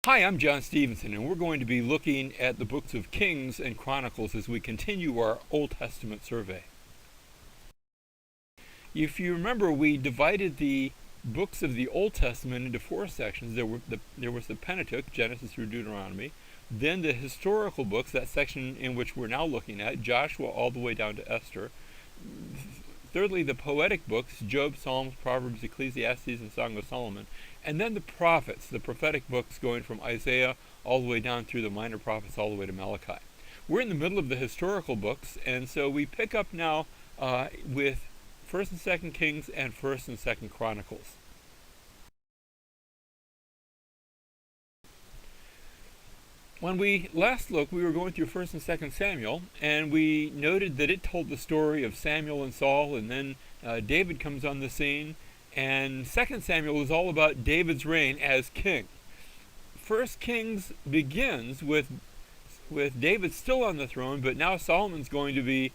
Hi, I'm John Stevenson, and we're going to be looking at the books of Kings and Chronicles as we continue our Old Testament survey. If you remember, we divided the books of the Old Testament into four sections. There was the Pentateuch, Genesis through Deuteronomy, then the historical books, that section in which we're now looking at, Joshua all the way down to Esther. Thirdly, the poetic books, Job, Psalms, Proverbs, Ecclesiastes, and Song of Solomon. And then the prophets, the prophetic books going from Isaiah all the way down through the minor prophets all the way to Malachi. We're in the middle of the historical books, and so we pick up now with 1st and 2nd Kings and 1st and 2nd Chronicles. When we last looked, we were going through 1st and 2nd Samuel, and we noted that it told the story of Samuel and Saul, and then David comes on the scene, and 2nd Samuel is all about David's reign as king. 1st Kings begins with David still on the throne, but now Solomon's going to be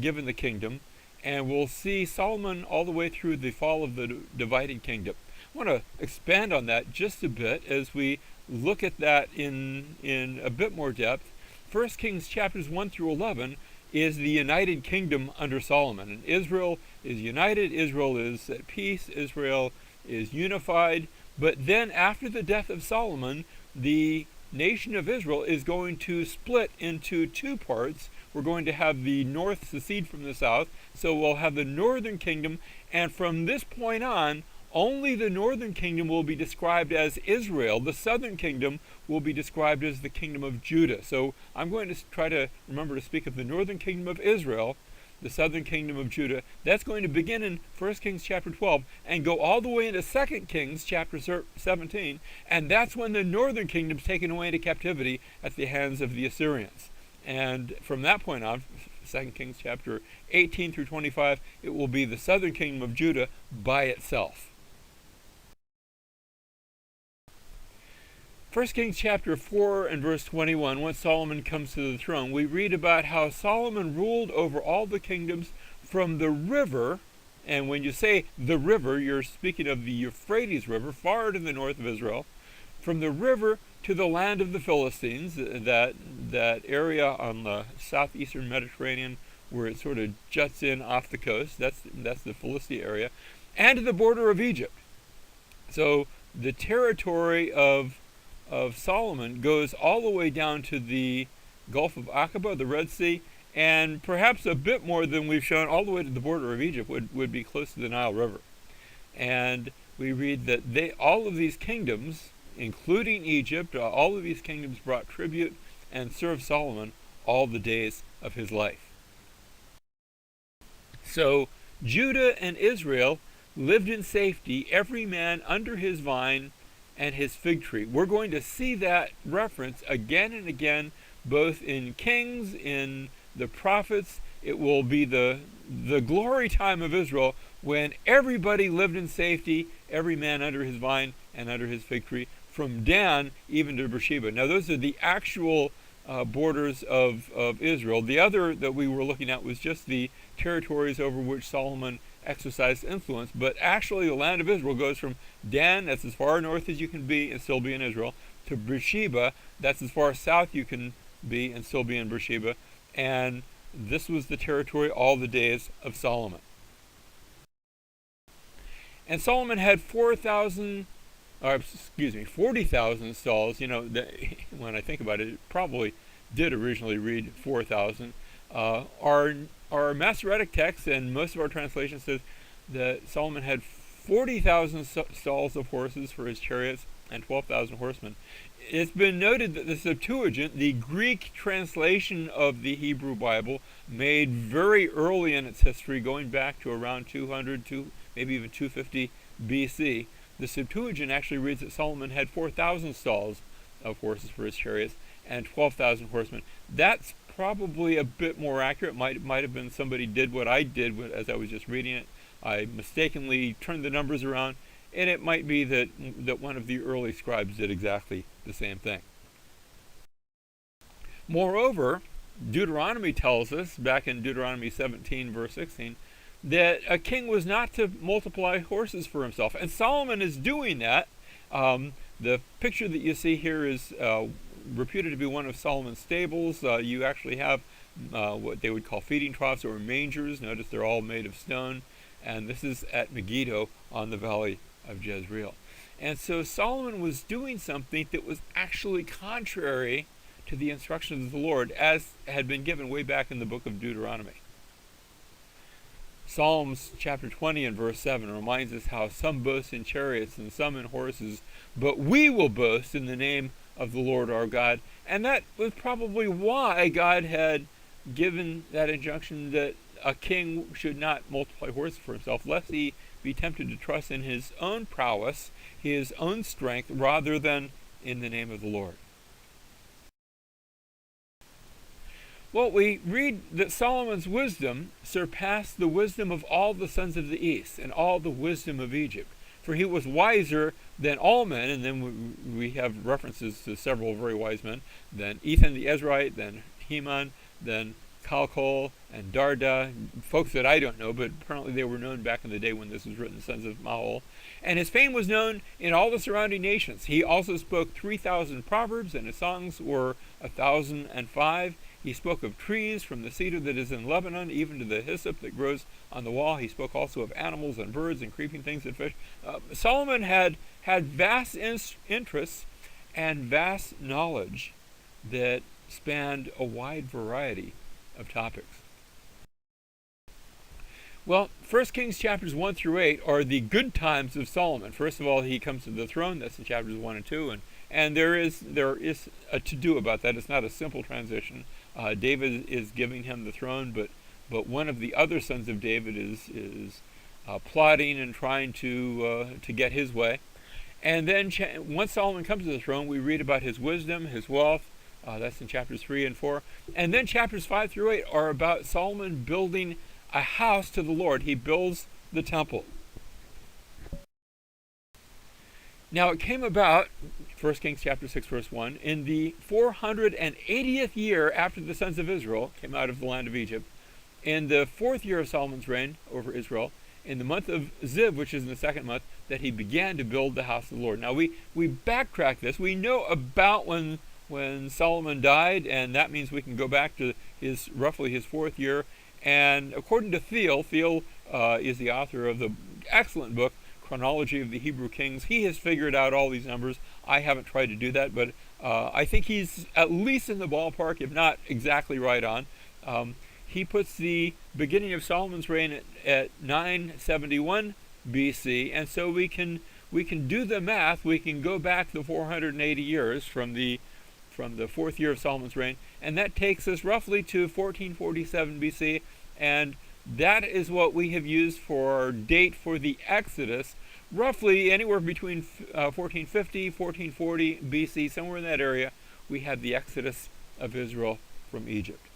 given the kingdom, and we'll see Solomon all the way through the fall of the divided kingdom. I want to expand on that just a bit as we look at that in a bit more depth. 1 Kings chapters 1 through 11 is the united kingdom under Solomon. And Israel is united, Israel is at peace, Israel is unified. But then after the death of Solomon, the nation of Israel is going to split into two parts. We're going to have the north secede from the south, so we'll have the northern kingdom, and from this point on, only the northern kingdom will be described as Israel. The southern kingdom will be described as the kingdom of Judah. So I'm going to try to remember to speak of the northern kingdom of Israel, the southern kingdom of Judah. That's going to begin in 1 Kings chapter 12 and go all the way into 2 Kings chapter 17. And that's when the northern kingdom is taken away into captivity at the hands of the Assyrians. And from that point on, 2 Kings chapter 18 through 25, it will be the southern kingdom of Judah by itself. 1 Kings chapter 4 and verse 21, when Solomon comes to the throne, we read about how Solomon ruled over all the kingdoms from the river, and when you say the river, you're speaking of the Euphrates River, far to the north of Israel, from the river to the land of the Philistines, that area on the southeastern Mediterranean where it sort of juts in off the coast, that's the Philistia area, and to the border of Egypt. So the territory of Solomon goes all the way down to the Gulf of Aqaba, the Red Sea, and perhaps a bit more than we've shown, all the way to the border of Egypt would be close to the Nile River. And we read that all of these kingdoms, including Egypt, all of these kingdoms brought tribute and served Solomon all the days of his life. So Judah and Israel lived in safety, every man under his vine and his fig tree. We're going to see that reference again and again, both in Kings, in the prophets. It will be the glory time of Israel when everybody lived in safety, every man under his vine and under his fig tree, from Dan even to Beersheba. Now those are the actual borders of Israel. The other that we were looking at was just the territories over which Solomon exercised influence, but actually the land of Israel goes from Dan, that's as far north as you can be and still be in Israel, to Beersheba, that's as far south you can be and still be in Beersheba, and this was the territory all the days of Solomon. And Solomon had 40,000 stalls. You know, when I think about it, it probably did originally read 4,000. Our Masoretic text and most of our translations says that Solomon had 40,000 stalls of horses for his chariots and 12,000 horsemen. It's been noted that the Septuagint, the Greek translation of the Hebrew Bible, made very early in its history, going back to around 200 to maybe even 250 BC, the Septuagint actually reads that Solomon had 4,000 stalls of horses for his chariots and 12,000 horsemen. That's probably a bit more accurate. Might have been somebody did what I did as I was just reading it. I mistakenly turned the numbers around, and it might be that one of the early scribes did exactly the same thing. Moreover, Deuteronomy tells us, back in Deuteronomy 17, verse 16, that a king was not to multiply horses for himself. And Solomon is doing that. The picture that you see here is reputed to be one of Solomon's stables. You actually have what they would call feeding troughs or mangers. Notice they're all made of stone. And this is at Megiddo on the valley of Jezreel. And so Solomon was doing something that was actually contrary to the instructions of the Lord, as had been given way back in the book of Deuteronomy. Psalms chapter 20 and verse 7 reminds us how some boast in chariots and some in horses, but we will boast in the name of the Lord our God. And that was probably why God had given that injunction that a king should not multiply horses for himself, lest he be tempted to trust in his own prowess, his own strength, rather than in the name of the Lord. Well, we read that Solomon's wisdom surpassed the wisdom of all the sons of the east and all the wisdom of Egypt. For he was wiser than all men, and then we have references to several very wise men, than Ethan the Ezrahite, than Heman, than Calcol, and Darda, folks that I don't know, but apparently they were known back in the day when this was written, sons of Mahol. And his fame was known in all the surrounding nations. He also spoke 3,000 proverbs, and his songs were 1,005. He spoke of trees, from the cedar that is in Lebanon, even to the hyssop that grows on the wall. He spoke also of animals and birds and creeping things and fish. Solomon had vast interests and vast knowledge that spanned a wide variety of topics. Well, 1 Kings chapters 1 through 8 are the good times of Solomon. First of all, he comes to the throne. That's in chapters 1 and 2. And there is a to-do about that. It's not a simple transition. David is giving him the throne, but one of the other sons of David is plotting and trying to get his way. And then once Solomon comes to the throne, we read about his wisdom, his wealth. That's in chapters 3 and 4. And then chapters 5 through 8 are about Solomon building a house to the Lord. He builds the temple. Now it came about, 1 Kings chapter 6 verse 1, in the 480th year after the sons of Israel came out of the land of Egypt, in the 4th year of Solomon's reign over Israel, in the month of Ziv, which is in the 2nd month, that he began to build the house of the Lord. Now we backtrack this. We know about when Solomon died, and that means we can go back to roughly his 4th year. And according to Thiel is the author of the excellent book, Chronology of the Hebrew Kings. He has figured out all these numbers. I haven't tried to do that, but I think he's at least in the ballpark, if not exactly right on. He puts the beginning of Solomon's reign at 971 BC, and so we can do the math. We can go back the 480 years from the 4th year of Solomon's reign, and that takes us roughly to 1447 BC, and that is what we have used for our date for the Exodus, roughly anywhere between 1450, 1440 BC, somewhere in that area. We had the Exodus of Israel from Egypt.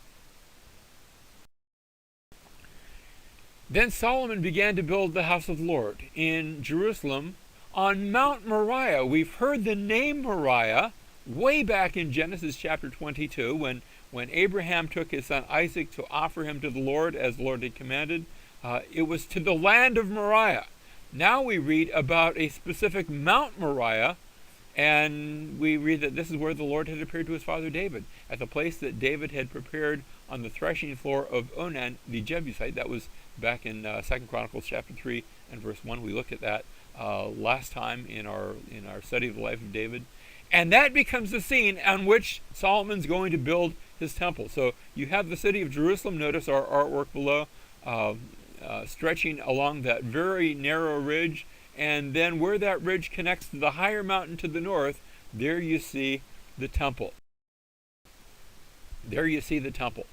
Then Solomon began to build the house of the Lord in Jerusalem on Mount Moriah. We've heard the name Moriah way back in Genesis chapter 22 when Abraham took his son Isaac to offer him to the Lord as the Lord had commanded. It was to the land of Moriah. Now we read about a specific Mount Moriah, and we read that this is where the Lord had appeared to his father David, at the place that David had prepared on the threshing floor of Onan the Jebusite. That was back in 2 Chronicles chapter 3 and verse 1. We looked at that last time in our study of the life of David. And that becomes the scene on which Solomon's going to build his temple. So you have the city of Jerusalem. Notice our artwork below, stretching along that very narrow ridge. And then where that ridge connects to the higher mountain to the north, there you see the temple. There you see the temple.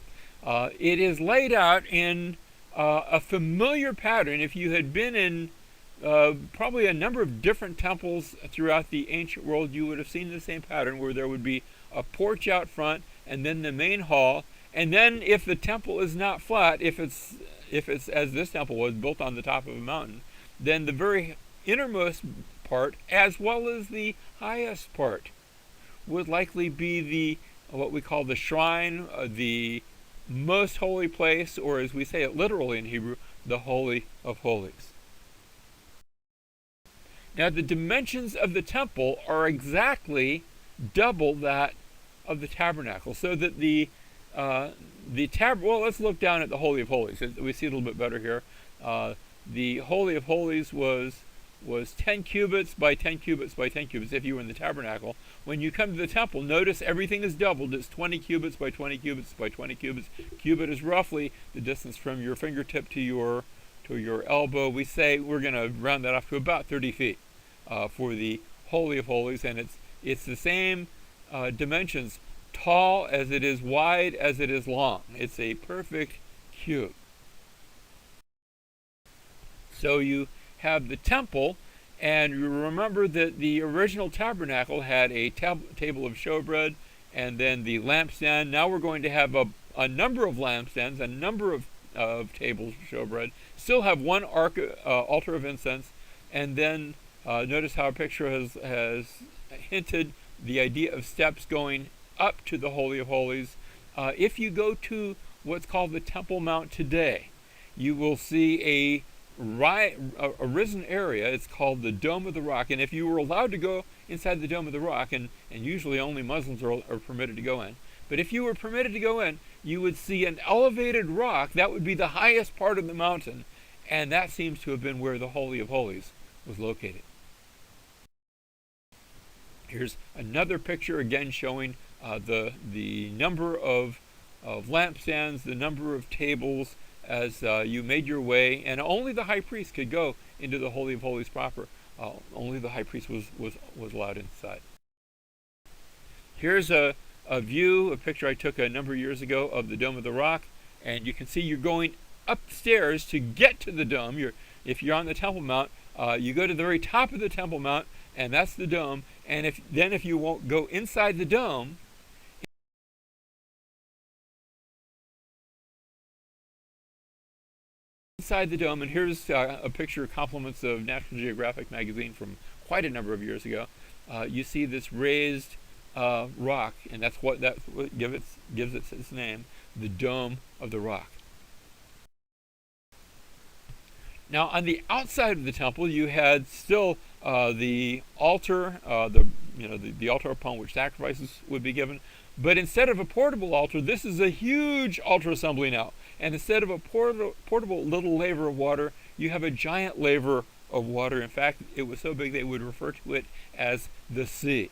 It is laid out in a familiar pattern. If you had been in probably a number of different temples throughout the ancient world, you would have seen the same pattern, where there would be a porch out front and then the main hall, and then if the temple is not flat, if it's as this temple was, built on the top of a mountain, then the very innermost part as well as the highest part would likely be what we call the shrine, the most holy place, or as we say it literally in Hebrew, the Holy of Holies. Now the dimensions of the temple are exactly double that of the tabernacle, so that well, let's look down at the Holy of Holies. We see it a little bit better here. The Holy of Holies was 10 cubits by 10 cubits by 10 cubits if you were in the tabernacle. When you come to the temple, notice everything is doubled. It's 20 cubits by 20 cubits by 20 cubits. Cubit is roughly the distance from your fingertip to your elbow. We say we're going to round that off to about 30 feet for the Holy of Holies, and it's the same dimensions, tall as it is wide as it is long. It's a perfect cube. So you have the temple, and you remember that the original tabernacle had a table of showbread and then the lampstand. Now we're going to have a number of lampstands, a number of tables of showbread, still have one altar of incense, and then notice how a picture has hinted the idea of steps going up to the Holy of Holies. If you go to what's called the Temple Mount today, you will see a risen area. It's called the Dome of the Rock, and if you were allowed to go inside the Dome of the Rock, and usually only Muslims are permitted to go in, but if you were permitted to go in, you would see an elevated rock. That would be the highest part of the mountain, and that seems to have been where the Holy of Holies was located. Here's another picture, again showing the number of lampstands, the number of tables as you made your way, and only the high priest could go into the Holy of Holies proper. Only the high priest was allowed inside. Here's a picture I took a number of years ago of the Dome of the Rock, and you can see you're going upstairs to get to the dome. If you're on the Temple Mount, you go to the very top of the Temple Mount, and that's the dome. And if you won't go inside the dome, and here's a picture of compliments of National Geographic magazine from quite a number of years ago. You see this raised rock, and that's what gives it its name, the Dome of the Rock. Now, on the outside of the temple, you had still the altar, the altar upon which sacrifices would be given. But instead of a portable altar, this is a huge altar assembly now. And instead of a portable little laver of water, you have a giant laver of water. In fact, it was so big they would refer to it as the sea.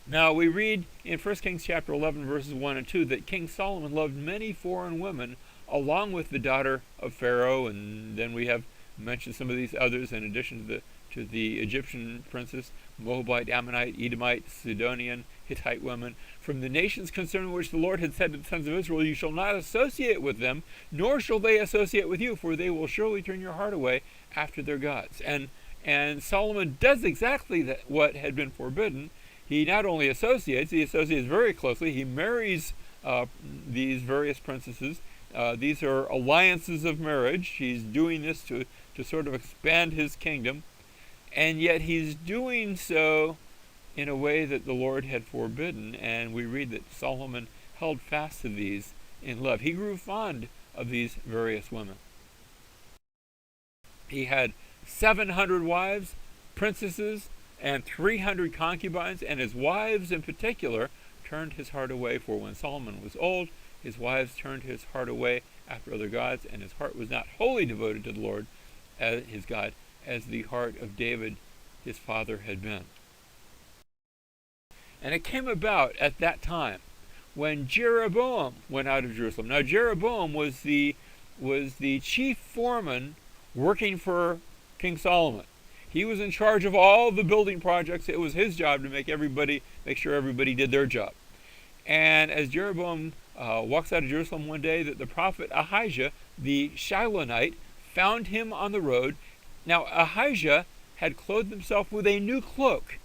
Now, we read in 1 Kings chapter 11, verses 1 and 2, that King Solomon loved many foreign women, along with the daughter of Pharaoh, and then we have mentioned some of these others in addition to the Egyptian princes, Moabite, Ammonite, Edomite, Sidonian, Hittite women, from the nations concerning which the Lord had said to the sons of Israel, you shall not associate with them, nor shall they associate with you, for they will surely turn your heart away after their gods. And Solomon does exactly what had been forbidden. He not only associates, he associates very closely. He marries these various princesses. These are alliances of marriage. He's doing this to sort of expand his kingdom. And yet he's doing so in a way that the Lord had forbidden. And we read that Solomon held fast to these in love. He grew fond of these various women. He had 700 wives, princesses, and 300 concubines, and his wives in particular turned his heart away, for when Solomon was old, his wives turned his heart away after other gods, and his heart was not wholly devoted to the Lord, as his God, as the heart of David, his father, had been. And it came about at that time when Jeroboam went out of Jerusalem. Now Jeroboam was the chief foreman working for King Solomon. He was in charge of all the building projects. It was his job to make sure everybody did their job. And as Jeroboam walks out of Jerusalem one day, that the prophet Ahijah, the Shilonite, found him on the road. Now Ahijah had clothed himself with a new cloak.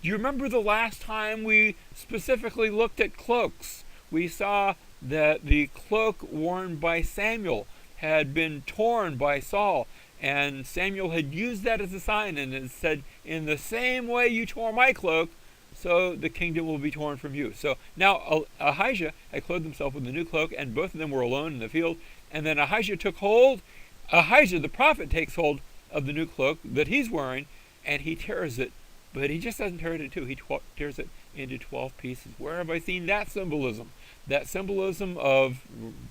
Do you remember the last time we specifically looked at cloaks? We saw that the cloak worn by Samuel had been torn by Saul. And Samuel had used that as a sign and had said, in the same way you tore my cloak, so the kingdom will be torn from you. So now Ahijah had clothed himself with a new cloak, and both of them were alone in the field. And then Ahijah took hold. Ahijah, the prophet, takes hold of the new cloak that he's wearing, and he tears it. But he just doesn't tear it in two. He tears it into 12 pieces. Where have I seen that symbolism? That symbolism of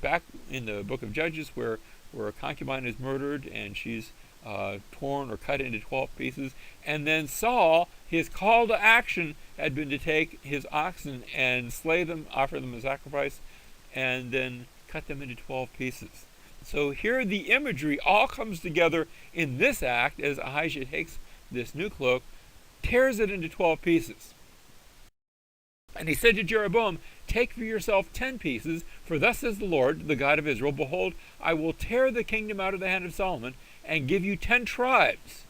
back in the book of Judges, where a concubine is murdered and she's torn or cut into 12 pieces. And then Saul, his call to action had been to take his oxen and slay them, offer them as sacrifice, and then cut them into 12 pieces. So here the imagery all comes together in this act as Ahijah takes this new cloak, tears it into 12 pieces. And he said to Jeroboam, take for yourself 10 pieces, for thus says the Lord, the God of Israel, behold, I will tear the kingdom out of the hand of Solomon and give you 10 tribes.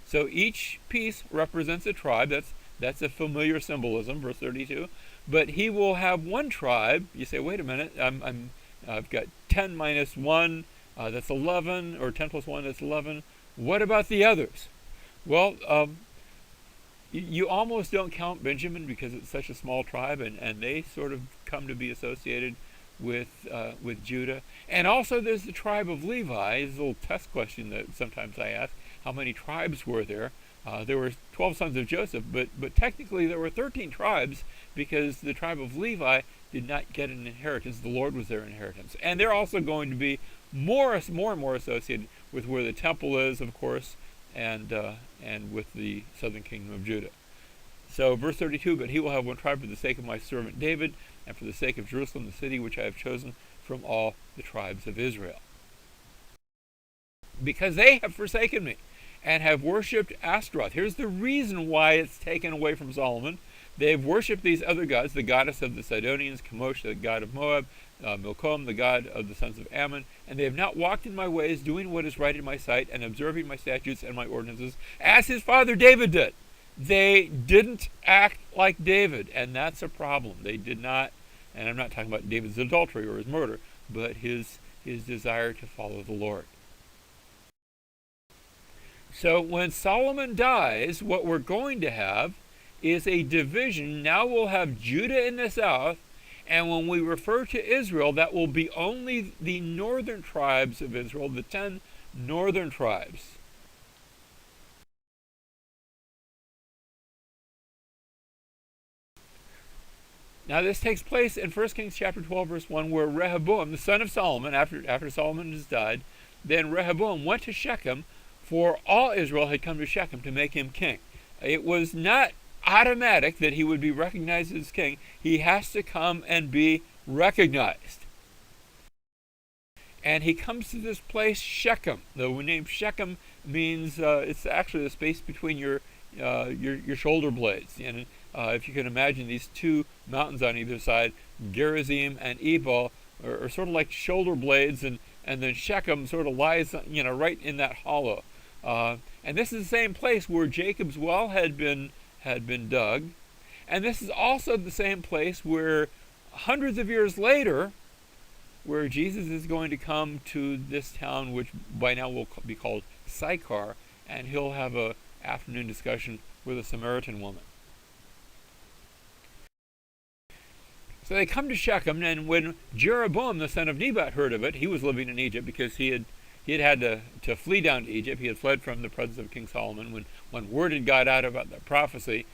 So each piece represents a tribe. That's a familiar symbolism, verse 32. But he will have one tribe. You say, wait a minute, I've got 10 minus 1, that's 11, or 10 plus 1, that's 11. What about the others? Well, you almost don't count Benjamin because it's such a small tribe, and they sort of come to be associated with Judah. And also there's the tribe of Levi. This is a little test question that sometimes I ask. How many tribes were there? There were 12 sons of Joseph, but technically there were 13 tribes because the tribe of Levi did not get an inheritance. The Lord was their inheritance. And they're also going to be more and more associated with where the temple is, of course, and with the southern kingdom of Judah. So verse 32, but he will have one tribe for the sake of my servant David, and for the sake of Jerusalem, the city which I have chosen from all the tribes of Israel. Because they have forsaken me, and have worshipped Ashtaroth. Here's the reason why it's taken away from Solomon. They've worshipped these other gods, the goddess of the Sidonians, Chemosh, the god of Moab, Milcom, the god of the sons of Ammon, and they have not walked in my ways, doing what is right in my sight, and observing my statutes and my ordinances, as his father David did. They didn't act like David, and that's a problem. They did not, and I'm not talking about David's adultery or his murder, but his desire to follow the Lord. So when Solomon dies, what we're going to have is a division. Now we'll have Judah in the south, and when we refer to Israel, that will be only the northern tribes of Israel, the 10 northern tribes. Now this takes place in 1 Kings chapter 12, verse 1, where Rehoboam, the son of Solomon, after Solomon has died, then Rehoboam went to Shechem, for all Israel had come to Shechem to make him king. It was not automatic that he would be recognized as king. He has to come and be recognized. And he comes to this place, Shechem. The name Shechem means it's actually the space between your shoulder blades. And if you can imagine these two mountains on either side, Gerizim and Ebal, are sort of like shoulder blades, and then Shechem sort of lies, right in that hollow. And this is the same place where Jacob's well had been dug, and this is also the same place where hundreds of years later, where Jesus is going to come to this town, which by now will be called Sychar, and he'll have an afternoon discussion with a Samaritan woman. So they come to Shechem, and when Jeroboam, the son of Nebat, heard of it, he was living in Egypt because he had to flee down to Egypt. He had fled from the presence of King Solomon. When word had got out about the prophecy,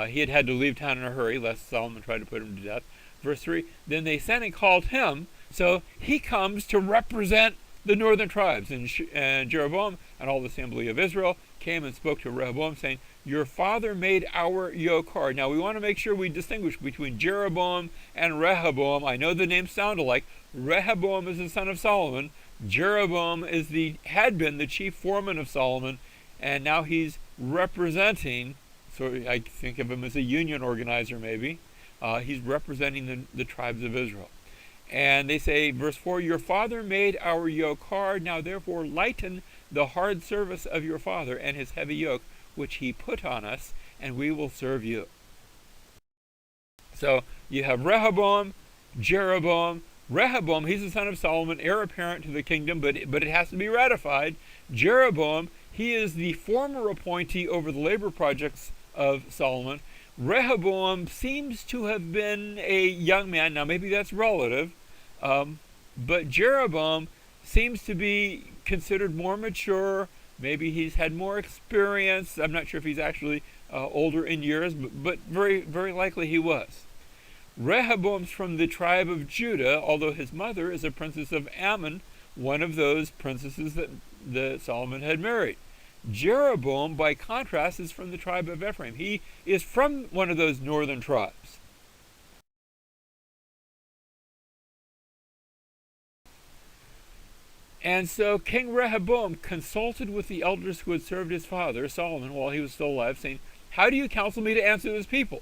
he had to leave town in a hurry, lest Solomon try to put him to death. Verse 3, then they sent and called him, so he comes to represent the northern tribes. And Jeroboam and all the assembly of Israel came and spoke to Rehoboam, saying, your father made our yoke hard. Now we want to make sure we distinguish between Jeroboam and Rehoboam. I know the names sound alike. Rehoboam is the son of Solomon. Jeroboam had been the chief foreman of Solomon, and now he's representing, so I think of him as a union organizer maybe. He's representing the tribes of Israel. And they say, verse 4, your father made our yoke hard. Now therefore lighten the hard service of your father and his heavy yoke, which he put on us, and we will serve you. So you have Rehoboam, Jeroboam. Rehoboam, he's the son of Solomon, heir apparent to the kingdom, but it has to be ratified. Jeroboam, he is the former appointee over the labor projects of Solomon. Rehoboam seems to have been a young man. Now maybe that's relative, but Jeroboam seems to be considered more mature, Maybe he's had more experience. I'm not sure if he's actually older in years, but very, very likely he was. Rehoboam's from the tribe of Judah, although his mother is a princess of Ammon, one of those princesses that Solomon had married. Jeroboam, by contrast, is from the tribe of Ephraim. He is from one of those northern tribes. And so King Rehoboam consulted with the elders who had served his father, Solomon, while he was still alive, saying, "How do you counsel me to answer this people?"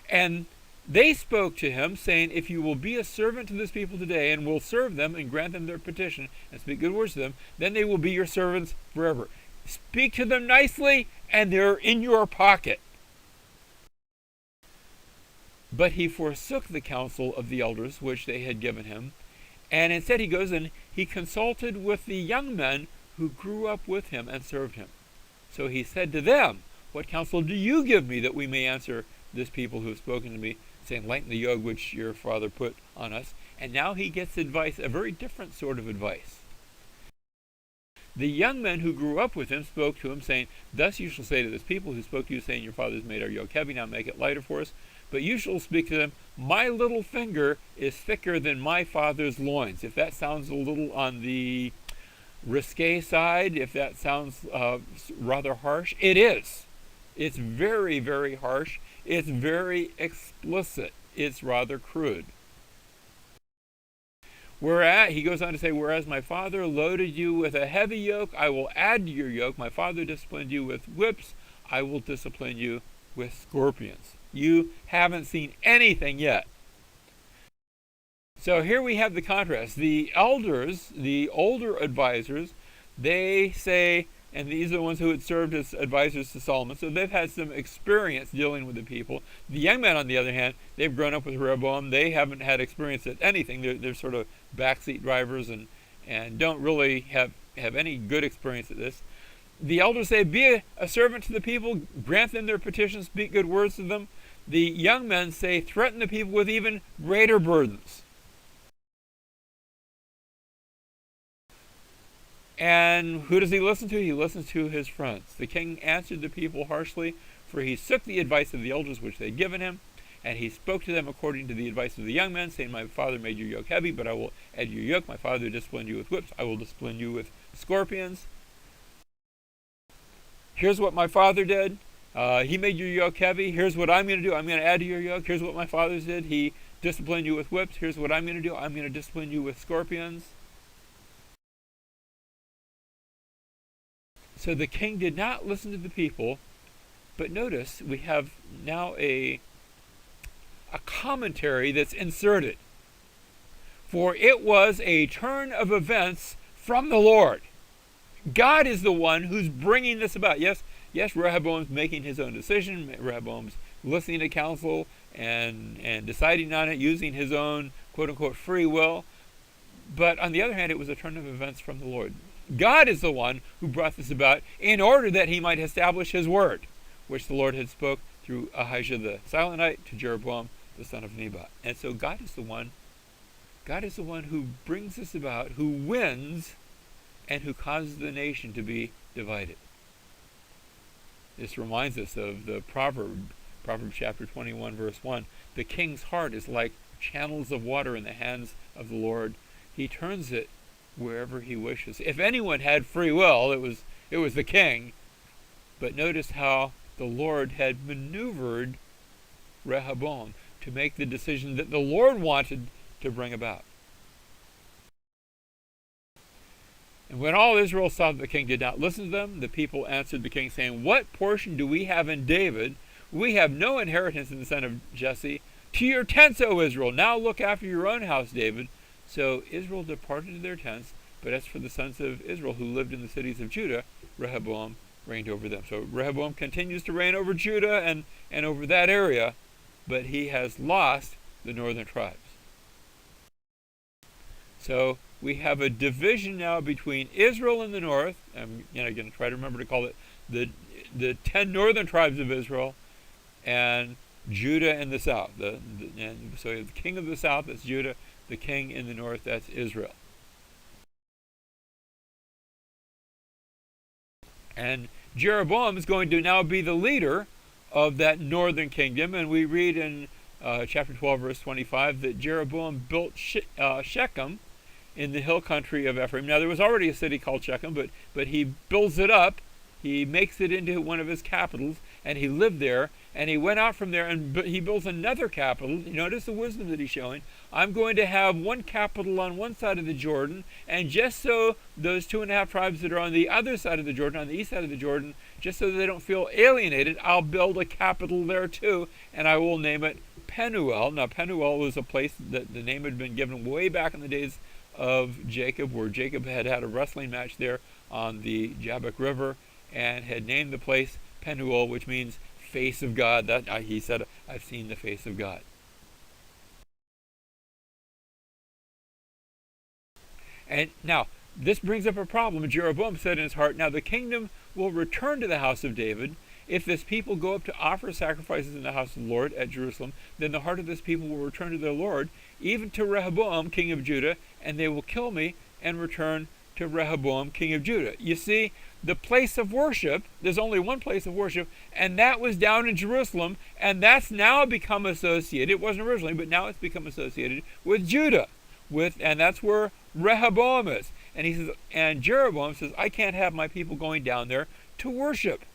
And they spoke to him, saying, "If you will be a servant to this people today, and will serve them and grant them their petition, and speak good words to them, then they will be your servants forever. Speak to them nicely, and they're in your pocket." But he forsook the counsel of the elders which they had given him, and instead he goes and he consulted with the young men who grew up with him and served him. So he said to them, "What counsel do you give me that we may answer this people who have spoken to me, saying, 'Lighten the yoke which your father put on us'?" And now he gets advice, a very different sort of advice. The young men who grew up with him spoke to him, saying, "Thus you shall say to this people who spoke to you, saying, 'Your fathers made our yoke heavy, now make it lighter for us.' But you shall speak to them, 'My little finger is thicker than my father's loins.'" If that sounds a little on the risque side, if that sounds rather harsh, it is. It's very, very harsh. It's very explicit. It's rather crude. He goes on to say, "Whereas my father loaded you with a heavy yoke, I will add to your yoke. My father disciplined you with whips, I will discipline you with scorpions." You haven't seen anything yet. So here we have the contrast. The elders, the older advisors, they say, and these are the ones who had served as advisors to Solomon, so they've had some experience dealing with the people. The young men, on the other hand, they've grown up with Rehoboam. They haven't had experience at anything. They're sort of backseat drivers and don't really have any good experience at this. The elders say, "Be a servant to the people, grant them their petitions, speak good words to them." The young men say, "Threaten the people with even greater burdens." And who does he listen to? He listens to his friends. The king answered the people harshly, for he took the advice of the elders which they had given him, and he spoke to them according to the advice of the young men, saying, "My father made your yoke heavy, but I will add your yoke. My father disciplined you with whips, I will discipline you with scorpions. Here's what my father did. He made your yoke heavy. Here's what I'm going to do. I'm going to add to your yoke. Here's what my father did. He disciplined you with whips. Here's what I'm going to do. I'm going to discipline you with scorpions." So the king did not listen to the people, but notice we have now a commentary that's inserted. "For it was a turn of events from the Lord." God is the one who's bringing this about. Yes, Rehoboam's making his own decision. Rehoboam's listening to counsel and deciding on it using his own quote-unquote free will. But on the other hand, it was a turn of events from the Lord. God is the one who brought this about in order that he might establish his word, which the Lord had spoke through Ahijah the Silonite to Jeroboam the son of Nebat. And so God is the one who brings this about, who wins, and who causes the nation to be divided. This reminds us of the Proverbs chapter 21, verse 1. "The king's heart is like channels of water in the hands of the Lord. He turns it wherever he wishes." If anyone had free will, it was the king. But notice how the Lord had maneuvered Rehoboam to make the decision that the Lord wanted to bring about. And when all Israel saw that the king did not listen to them, the people answered the king, saying, "What portion do we have in David? We have no inheritance in the son of Jesse. To your tents, O Israel! Now look after your own house, David." So Israel departed to their tents, but as for the sons of Israel who lived in the cities of Judah, Rehoboam reigned over them. So Rehoboam continues to reign over Judah and over that area, but he has lost the northern tribes. So we have a division now between Israel in the north. I'm going to try to remember to call it the 10 northern tribes of Israel, and Judah in the south. And so you have the king of the south, that's Judah. The king in the north, that's Israel. And Jeroboam is going to now be the leader of that northern kingdom. And we read in chapter 12, verse 25, that Jeroboam built Shechem in the hill country of Ephraim. Now, there was already a city called Shechem, but he builds it up. He makes it into one of his capitals, and he lived there. And he went out from there, and he builds another capital. You notice the wisdom that he's showing. I'm going to have one capital on one side of the Jordan, and just so those 2.5 tribes that are on the other side of the Jordan, on the east side of the Jordan, just so they don't feel alienated, I'll build a capital there too, and I will name it Penuel. Now, Penuel was a place that the name had been given way back in the days of Jacob, where Jacob had a wrestling match there on the Jabbok River, and had named the place Penuel, which means face of God. That he said, I've seen the face of God. And now, this brings up a problem. Jeroboam said in his heart, now the kingdom will return to the house of David. If this people go up to offer sacrifices in the house of the Lord at Jerusalem, then the heart of this people will return to their Lord, even to Rehoboam, king of Judah, and they will kill me and return to Rehoboam, king of Judah. You see, the place of worship, there's only one place of worship, and that was down in Jerusalem, and that's now become associated, it wasn't originally, but now it's become associated with Judah, and that's where Rehoboam is. And he says, and Jeroboam says, I can't have my people going down there to worship.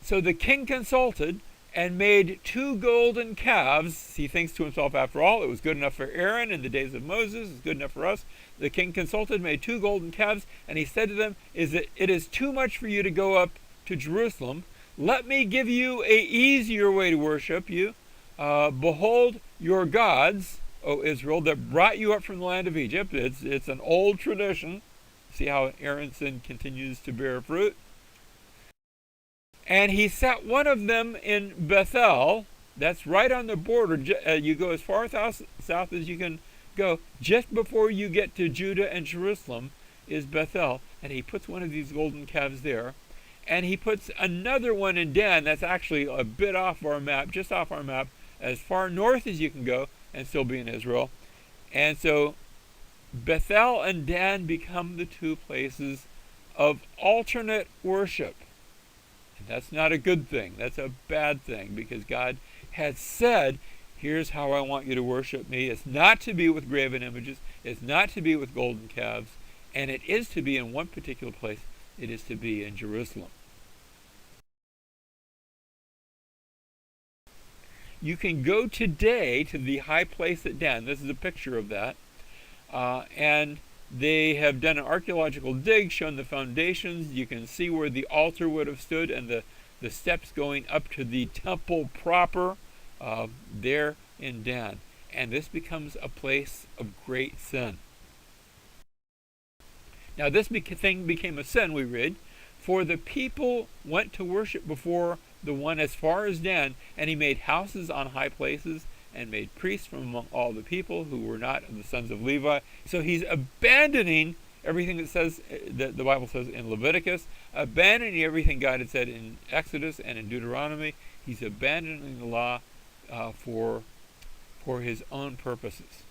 So the king consulted and made 2 golden calves. He thinks to himself, after all, it was good enough for Aaron in the days of Moses, it's good enough for us. The king consulted, made 2 golden calves, and he said to them, it is too much for you to go up to Jerusalem. Let me give you a easier way to worship you. Behold your gods, O Israel, that brought you up from the land of Egypt. It's an old tradition. See how Aaron's sin continues to bear fruit. And he set one of them in Bethel. That's right on the border. You go as far south as you can go. Just before you get to Judah and Jerusalem is Bethel. And he puts one of these golden calves there. And he puts another one in Dan. That's actually a bit off our map, just off our map, as far north as you can go and still be in Israel. And so Bethel and Dan become the 2 places of alternate worship. And that's not a good thing. That's a bad thing, because God had said, here's how I want you to worship me. It's not to be with graven images. It's not to be with golden calves. And it is to be in one particular place. It is to be in Jerusalem. You can go today to the high place at Dan. This is a picture of that. And they have done an archaeological dig, shown the foundations. You can see where the altar would have stood, and the steps going up to the temple proper there in Dan. And this becomes a place of great sin. Now this thing became a sin, we read, for the people went to worship before the one as far as Dan, and he made houses on high places, and made priests from among all the people who were not of the sons of Levi. So he's abandoning everything that the Bible says in Leviticus, abandoning everything God had said in Exodus and in Deuteronomy. He's abandoning the law for his own purposes.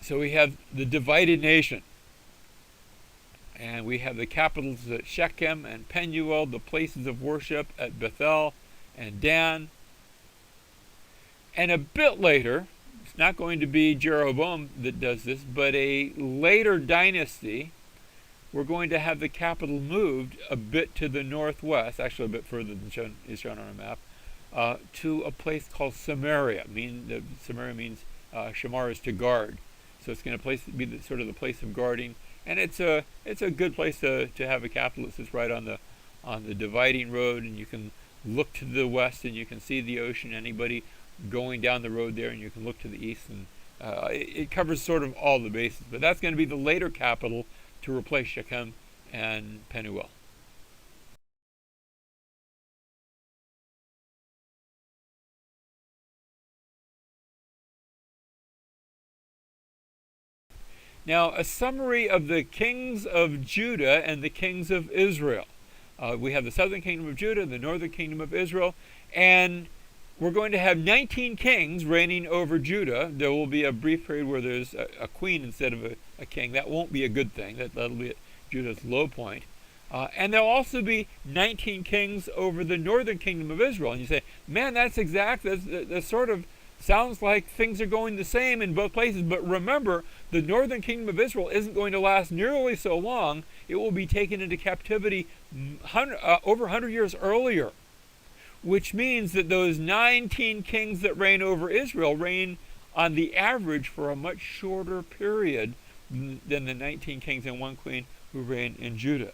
So we have the divided nation. And we have the capitals at Shechem and Penuel, the places of worship at Bethel and Dan. And a bit later, it's not going to be Jeroboam that does this, but a later dynasty, we're going to have the capital moved a bit to the northwest, actually a bit further than is shown on our map, to a place called Samaria. Samaria means shamar is to guard. So it's going to be sort of the place of guarding. And it's a good place to have a capital. It sits right on the dividing road, and you can look to the west and you can see the ocean. Anybody going down the road there, and you can look to the east, and it covers sort of all the bases. But that's going to be the later capital to replace Shechem and Penuel. Now, a summary of the kings of Judah and the kings of Israel. We have the southern kingdom of Judah, the northern kingdom of Israel, and we're going to have 19 kings reigning over Judah. There will be a brief period where there's a queen instead of a king. That won't be a good thing. That'll be at Judah's low point. And there'll also be 19 kings over the northern kingdom of Israel. And you say, man, that sort of sounds like things are going the same in both places. But remember, the northern kingdom of Israel isn't going to last nearly so long. It will be taken into captivity over 100 years earlier, which means that those 19 kings that reign over Israel reign on the average for a much shorter period than the 19 kings and one queen who reign in Judah.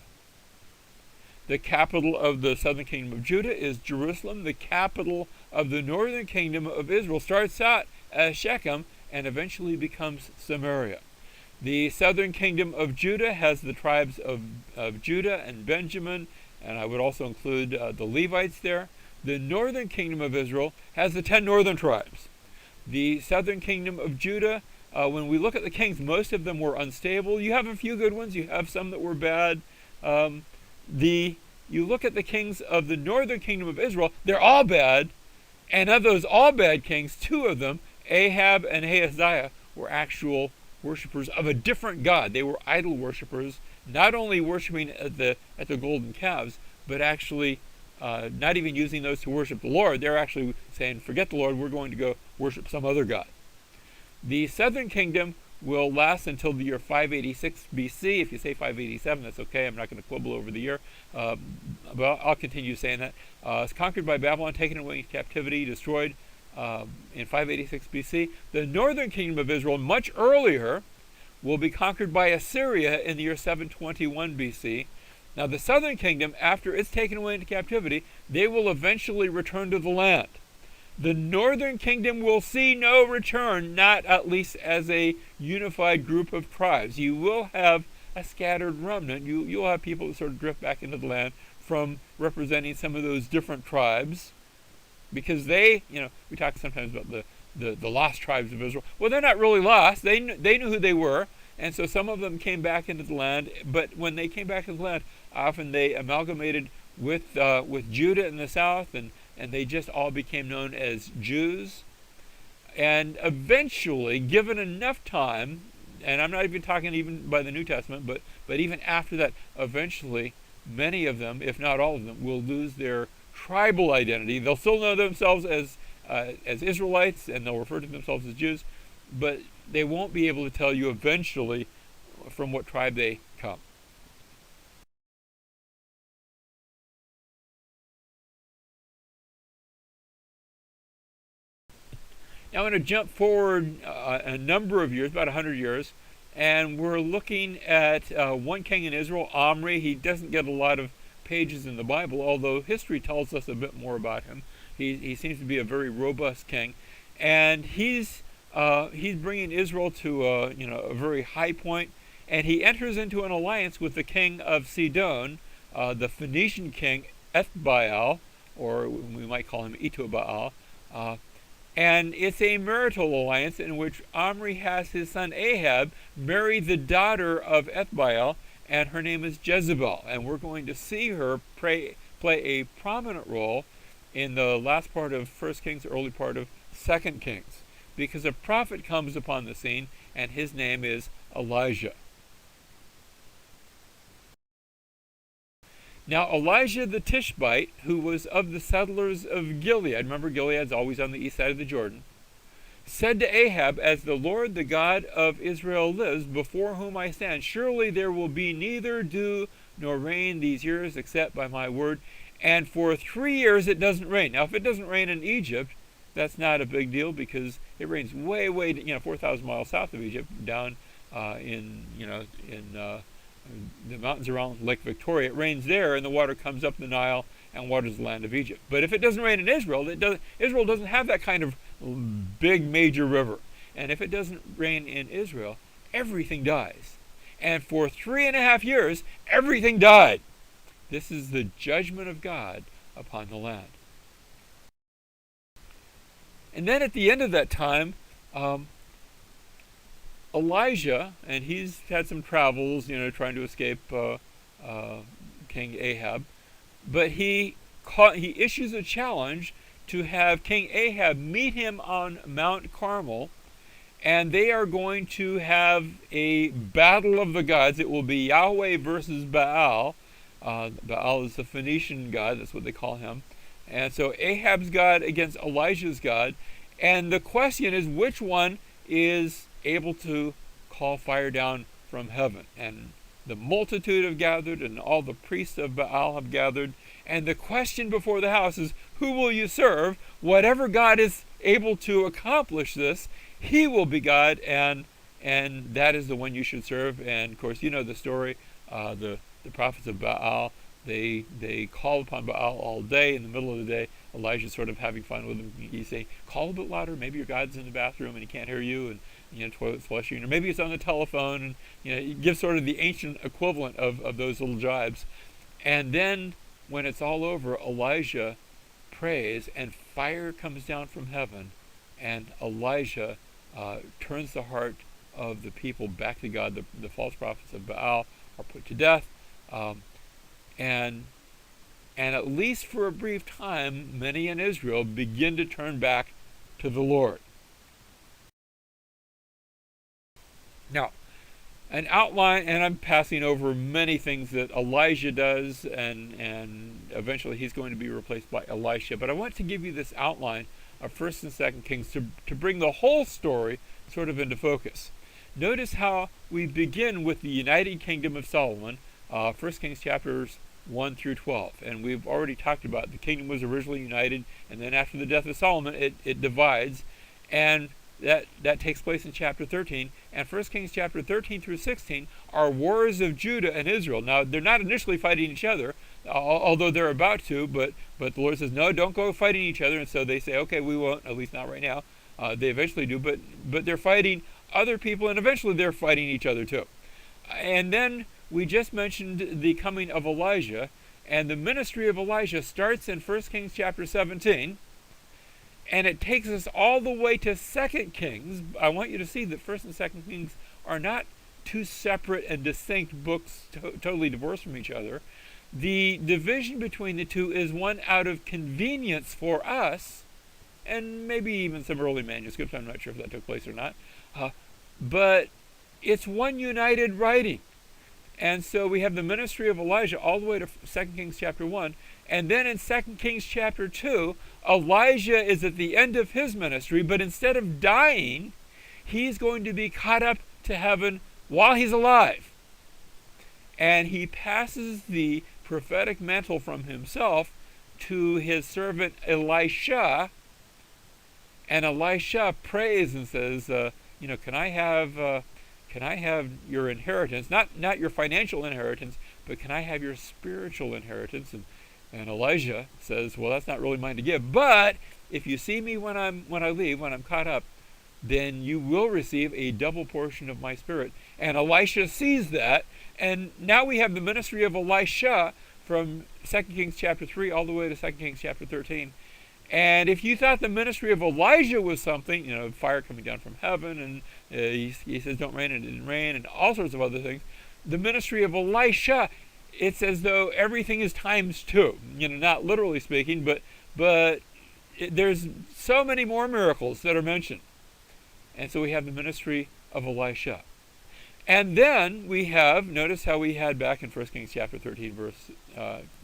The capital of the southern kingdom of Judah is Jerusalem. The capital of the northern kingdom of Israel starts out as Shechem and eventually becomes Samaria. The southern kingdom of Judah has the tribes of Judah and Benjamin, and I would also include the Levites there. The northern kingdom of Israel has the 10 northern tribes. The southern kingdom of Judah, when we look at the kings, most of them were unstable. You have a few good ones. You have some that were bad. You look at the kings of the northern kingdom of Israel, they're all bad. And of those all bad kings, two of them, Ahab and Ahaziah, were actual worshippers of a different god. They were idol worshippers, not only worshiping at the golden calves, but actually not even using those to worship the Lord. They're actually saying, forget the Lord, we're going to go worship some other god. The southern kingdom will last until the year 586 BC. If you say 587, that's okay. I'm not going to quibble over the year. But I'll continue saying that. It's conquered by Babylon, taken away in captivity, destroyed in 586 BC. The northern kingdom of Israel, much earlier, will be conquered by Assyria in the year 721 BC. Now the southern kingdom, after it's taken away into captivity, they will eventually return to the land. The northern kingdom will see no return, not at least as a unified group of tribes. You will have a scattered remnant. You'll have people that sort of drift back into the land from representing some of those different tribes, because we talk sometimes about the lost tribes of Israel. Well, they're not really lost. They knew who they were, and so some of them came back into the land. But when they came back into the land, often they amalgamated with Judah in the south, and they just all became known as Jews. And eventually, given enough time, and I'm not even talking even by the New Testament, but even after that, eventually, many of them, if not all of them, will lose their tribal identity. They'll still know themselves as Israelites, and they'll refer to themselves as Jews, but they won't be able to tell you eventually from what tribe they come. Now I'm going to jump forward a number of years, about 100 years, and we're looking at one king in Israel, Omri. He doesn't get a lot of pages in the Bible, although history tells us a bit more about him. He seems to be a very robust king, and he's bringing Israel to a very high point, and he enters into an alliance with the king of Sidon, the Phoenician king Ethbaal, or we might call him Etobaal. And it's a marital alliance in which Omri has his son Ahab marry the daughter of Ethbaal, and her name is Jezebel. And we're going to see her play a prominent role in the last part of 1 Kings, early part of 2 Kings, because a prophet comes upon the scene, and his name is Elijah. Now Elijah the Tishbite, who was of the settlers of Gilead, remember Gilead's always on the east side of the Jordan, said to Ahab, as the Lord the God of Israel lives, before whom I stand, surely there will be neither dew nor rain these years except by my word. And for 3 years it doesn't rain. Now if it doesn't rain in Egypt, that's not a big deal, because it rains way 4,000 miles south of Egypt, down in the mountains around Lake Victoria. It rains there, and the water comes up the Nile and waters the land of Egypt. But if it doesn't rain in Israel, Israel doesn't have that kind of big major river. And if it doesn't rain in Israel, everything dies. And for 3.5 years, everything died. This is the judgment of God upon the land. And then at the end of that time, Elijah, and he's had some travels, trying to escape King Ahab, but he issues a challenge to have King Ahab meet him on Mount Carmel, and they are going to have a battle of the gods. It will be Yahweh versus Baal. Baal is the Phoenician god, that's what they call him. And so Ahab's God against Elijah's God. And the question is, which one is able to call fire down from heaven? And the multitude have gathered, and all the priests of Baal have gathered. And the question before the house is, who will you serve? Whatever God is able to accomplish this, he will be God, and that is the one you should serve. And of course, you know the story. The prophets of Baal, they call upon Baal all day. In the middle of the day, Elijah's sort of having fun with him. He's saying, call a bit louder. Maybe your God's in the bathroom and he can't hear you, and toilet's flushing, or maybe it's on the telephone. And he gives sort of the ancient equivalent of those little jibes. And then when it's all over, Elijah prays, and fire comes down from heaven, and Elijah turns the heart of the people back to God. The false prophets of Baal are put to death, and at least for a brief time, many in Israel begin to turn back to the Lord. Now, an outline, and I'm passing over many things that Elijah does, and eventually he's going to be replaced by Elisha. But I want to give you this outline of 1st and 2nd Kings to bring the whole story sort of into focus. Notice how we begin with the United Kingdom of Solomon, 1 Kings chapters 1 through 12. And we've already talked about the kingdom was originally united, and then after the death of Solomon, it divides. And that takes place in chapter 13. And 1 Kings chapter 13 through 16 are wars of Judah and Israel. Now, they're not initially fighting each other, although they're about to, but the Lord says, no, don't go fighting each other. And so they say, okay, we won't, at least not right now. They eventually do, but they're fighting other people, and eventually they're fighting each other too. And then we just mentioned the coming of Elijah, and the ministry of Elijah starts in 1 Kings chapter 17, and it takes us all the way to 2 Kings. I want you to see that 1st and 2nd Kings are not two separate and distinct books totally divorced from each other. The division between the two is one out of convenience for us, and maybe even some early manuscripts. I'm not sure if that took place or not. But it's one united writing. And so we have the ministry of Elijah all the way to 2 Kings chapter 1. And then in 2 Kings chapter 2, Elijah is at the end of his ministry, but instead of dying, he's going to be caught up to heaven while he's alive. And he passes the prophetic mantle from himself to his servant Elisha. And Elisha prays and says, can I have your inheritance? Not your financial inheritance, but can I have your spiritual inheritance? And Elijah says, well, that's not really mine to give. But if you see me when I leave, when I'm caught up, then you will receive a double portion of my spirit. And Elisha sees that. And now we have the ministry of Elisha from 2 Kings chapter 3 all the way to 2 Kings chapter 13. And if you thought the ministry of Elijah was something, fire coming down from heaven, and he says don't rain, and it didn't rain, and all sorts of other things, the ministry of Elisha, it's as though everything is times two. Not literally speaking, but there's so many more miracles that are mentioned. And so we have the ministry of Elisha. And then we have, notice how we had back in 1 Kings chapter 13, verse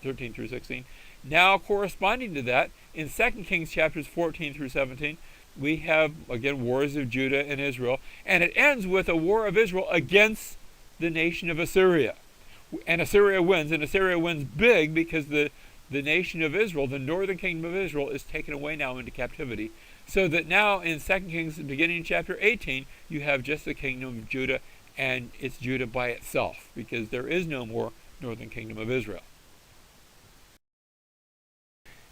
13 through 16. Now corresponding to that, in 2 Kings chapters 14 through 17, we have, again, wars of Judah and Israel. And it ends with a war of Israel against the nation of Assyria. And Assyria wins, and Assyria wins big because the nation of Israel, the northern kingdom of Israel, is taken away now into captivity. So that now in 2 Kings, beginning in chapter 18, you have just the kingdom of Judah, and it's Judah by itself, because there is no more northern kingdom of Israel.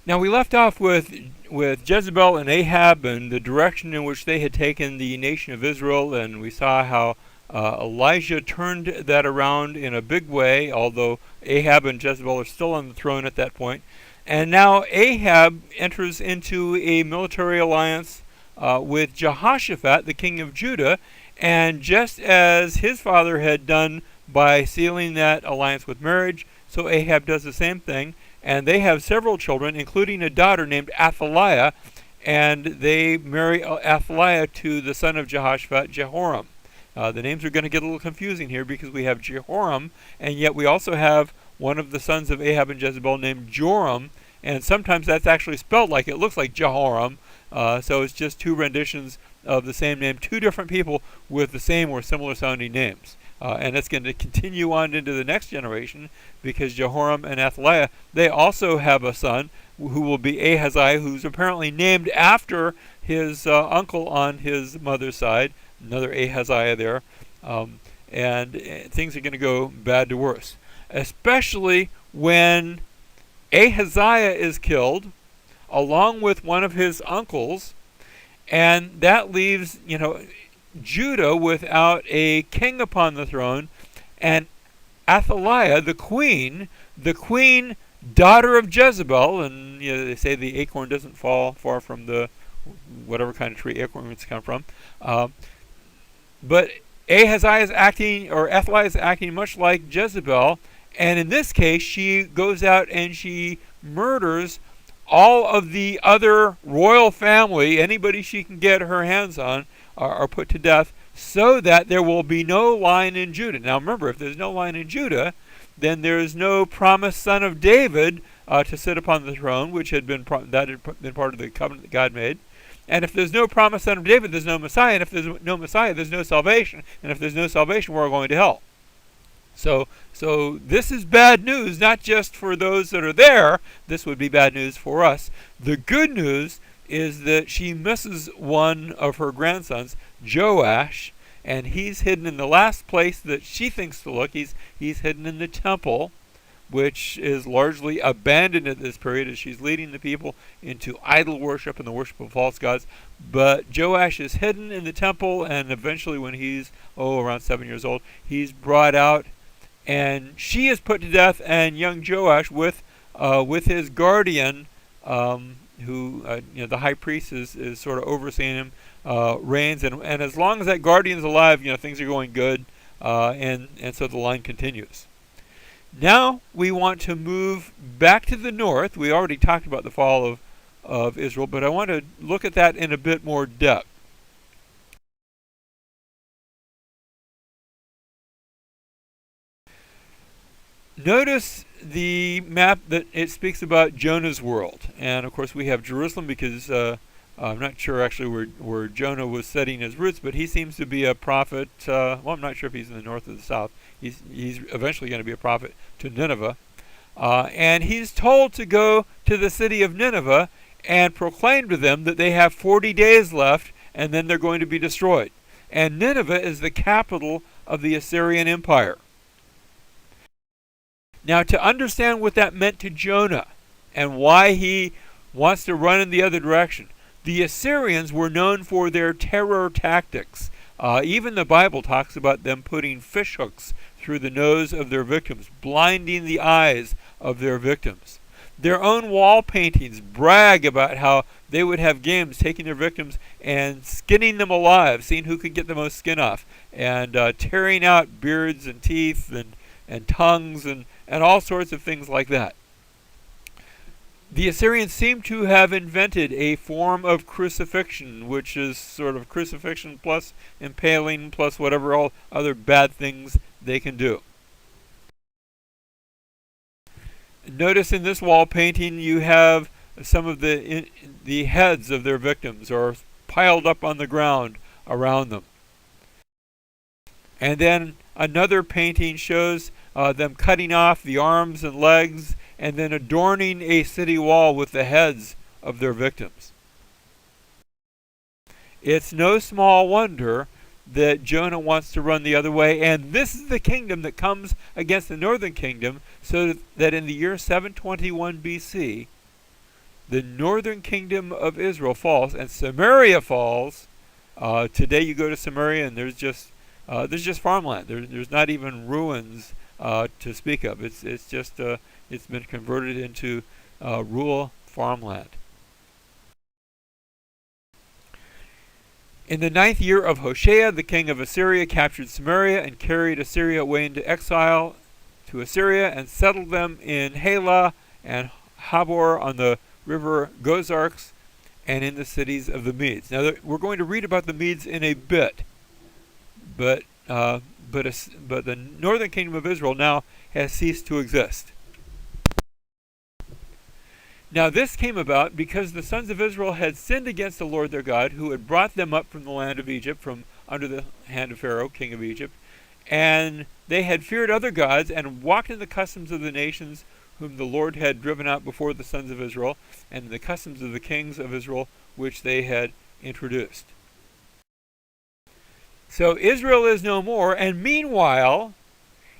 Now we left off with Jezebel and Ahab and the direction in which they had taken the nation of Israel, and we saw how Elijah turned that around in a big way, although Ahab and Jezebel are still on the throne at that point. And now Ahab enters into a military alliance with Jehoshaphat, the king of Judah, and just as his father had done by sealing that alliance with marriage, so Ahab does the same thing. and they have several children, including a daughter named Athaliah, and they marry Athaliah to the son of Jehoshaphat, Jehoram. The names are going to get a little confusing here because we have Jehoram, and yet we also have one of the sons of Ahab and Jezebel named Joram, and sometimes that's actually spelled like it looks like Jehoram, so it's just two renditions of the same name, two different people with the same or similar sounding names. And it's going to continue on into the next generation because Jehoram and Athaliah, they also have a son who will be Ahaziah, who's apparently named after his uncle on his mother's side, another Ahaziah there. And things are going to go bad to worse, especially when Ahaziah is killed along with one of his uncles, and that leaves, Judah without a king upon the throne, and Athaliah, the queen, daughter of Jezebel, and they say the acorn doesn't fall far from the whatever kind of tree acorns come from, but Athaliah is acting much like Jezebel, and in this case, she goes out and she murders all of the other royal family. Anybody she can get her hands on are put to death, so that there will be no line in Judah. Now remember, if there's no line in Judah, then there is no promised son of David to sit upon the throne, which had been part of the covenant that God made. And if there's no promised son of David, there's no Messiah. And if there's no Messiah, there's no salvation. And if there's no salvation, we're all going to hell. So this is bad news, not just for those that are there. This would be bad news for us. The good news is that she misses one of her grandsons, Joash, and he's hidden in the last place that she thinks to look. He's hidden in the temple, which is largely abandoned at this period as she's leading the people into idol worship and the worship of false gods. But Joash is hidden in the temple, and eventually when he's around 7 years old, he's brought out, and she is put to death, and young Joash with his guardian, who the high priest is sort of overseeing him, reigns, and as long as that guardian's alive, things are going good, and so the line continues. Now we want to move back to the north. We already talked about the fall of Israel, but I want to look at that in a bit more depth. Notice the map that it speaks about Jonah's world, and of course we have Jerusalem because I'm not sure actually where Jonah was setting his roots, but he seems to be a prophet. I'm not sure if he's in the north or the south. He's eventually going to be a prophet to Nineveh, and he's told to go to the city of Nineveh and proclaim to them that they have 40 days left, and then they're going to be destroyed. And Nineveh is the capital of the Assyrian Empire. Now, to understand what that meant to Jonah and why he wants to run in the other direction, the Assyrians were known for their terror tactics. Even the Bible talks about them putting fish hooks through the nose of their victims, blinding the eyes of their victims. Their own wall paintings brag about how they would have games taking their victims and skinning them alive, seeing who could get the most skin off, and tearing out beards and teeth and tongues and all sorts of things like that. The Assyrians seem to have invented a form of crucifixion, which is sort of crucifixion plus impaling plus whatever all other bad things they can do. Notice in this wall painting you have some of the heads of their victims are piled up on the ground around them. And then another painting shows them cutting off the arms and legs and then adorning a city wall with the heads of their victims. It's no small wonder that Jonah wants to run the other way, and this is the kingdom that comes against the northern kingdom, so that in the year 721 BC, the northern kingdom of Israel falls, and Samaria falls. Today you go to Samaria, and there's just farmland. There's not even ruins to speak of. It's been converted into rural farmland. In the 9th year of Hoshea, the king of Assyria captured Samaria and carried Assyria away into exile to Assyria and settled them in Halah and Habor on the river Gozarks, and in the cities of the Medes. Now, we're going to read about the Medes in a bit, but the northern kingdom of Israel now has ceased to exist. Now, this came about because the sons of Israel had sinned against the Lord their God, who had brought them up from the land of Egypt, from under the hand of Pharaoh, king of Egypt, and they had feared other gods and walked in the customs of the nations whom the Lord had driven out before the sons of Israel, and the customs of the kings of Israel which they had introduced. So Israel is no more, and meanwhile,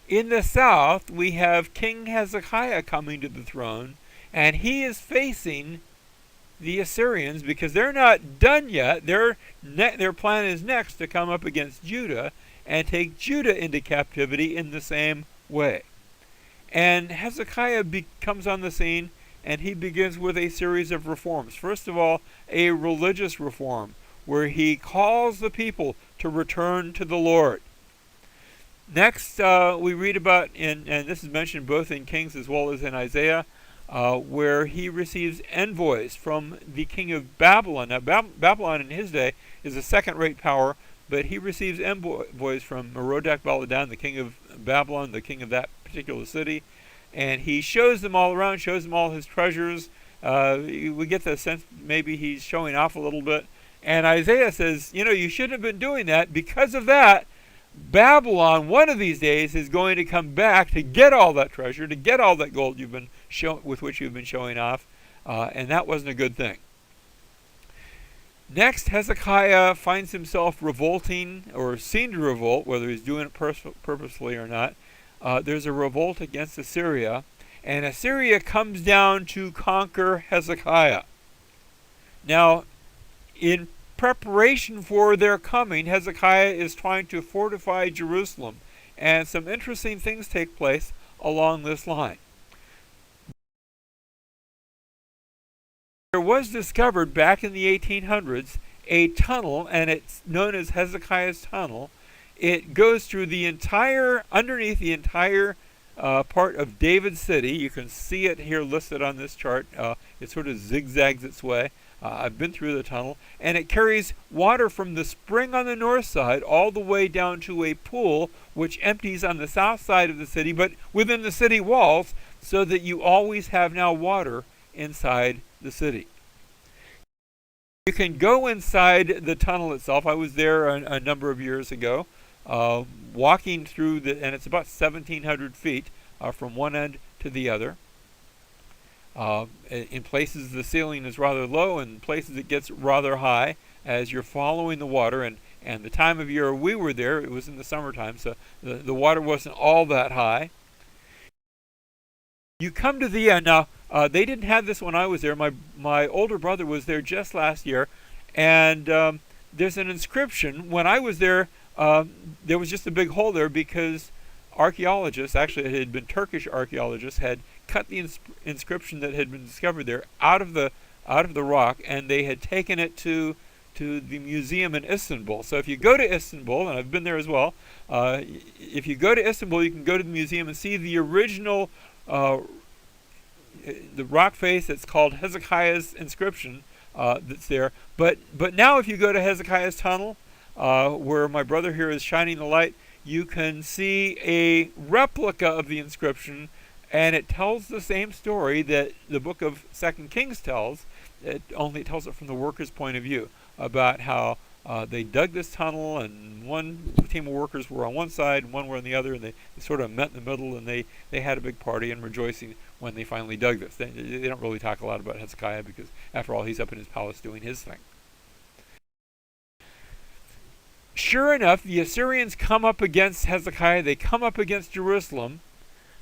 in the south, we have King Hezekiah coming to the throne, and he is facing the Assyrians because they're not done yet. Their plan is next to come up against Judah and take Judah into captivity in the same way. And Hezekiah comes on the scene, and he begins with a series of reforms. First of all, a religious reform, where he calls the people to return to the Lord. Next, we read about, and this is mentioned both in Kings as well as in Isaiah, where he receives envoys from the king of Babylon. Now, Babylon in his day is a second-rate power, but he receives envoys from Merodach-Baladan, the king of Babylon, the king of that particular city, and he shows them all around, shows them all his treasures. We get the sense maybe he's showing off a little bit. And Isaiah says, you shouldn't have been doing that. Because of that, Babylon, one of these days, is going to come back to get all that treasure, to get all that gold you've been with which you've been showing off, and that wasn't a good thing. Next, Hezekiah finds himself revolting, or seen to revolt, whether he's doing it purposefully or not. There's a revolt against Assyria, and Assyria comes down to conquer Hezekiah. Now, in preparation for their coming, Hezekiah is trying to fortify Jerusalem, and some interesting things take place along this line. There was discovered back in the 1800s a tunnel, and it's known as Hezekiah's Tunnel. It goes through underneath the entire part of David City. You can see it here listed on this chart. It sort of zigzags its way. I've been through the tunnel, and it carries water from the spring on the north side all the way down to a pool which empties on the south side of the city, but within the city walls, so that you always have now water inside the city. You can go inside the tunnel itself. I was there a number of years ago, walking through and it's about 1,700 feet from one end to the other. In places the ceiling is rather low, and in places it gets rather high as you're following the water. And the time of year we were there, it was in the summertime, so the water wasn't all that high. You come to the end. Now, they didn't have this when I was there. My older brother was there just last year, and there's an inscription. When I was there, there was just a big hole there because archaeologists, actually it had been Turkish archaeologists, had cut the inscription that had been discovered there out of the rock, and they had taken it to the museum in Istanbul. So if you go to Istanbul, and I've been there as well, if you go to Istanbul, you can go to the museum and see the original the rock face that's called Hezekiah's inscription that's there. But now if you go to Hezekiah's Tunnel, where my brother here is shining the light, you can see a replica of the inscription, and it tells the same story that the book of 2 Kings tells. Only it tells it from the workers' point of view, about how they dug this tunnel, and one team of workers were on one side and one were on the other, and they sort of met in the middle, and they had a big party and rejoicing when they finally dug this. They don't really talk a lot about Hezekiah because, after all, he's up in his palace doing his thing. Sure enough, the Assyrians come up against Hezekiah. They come up against Jerusalem.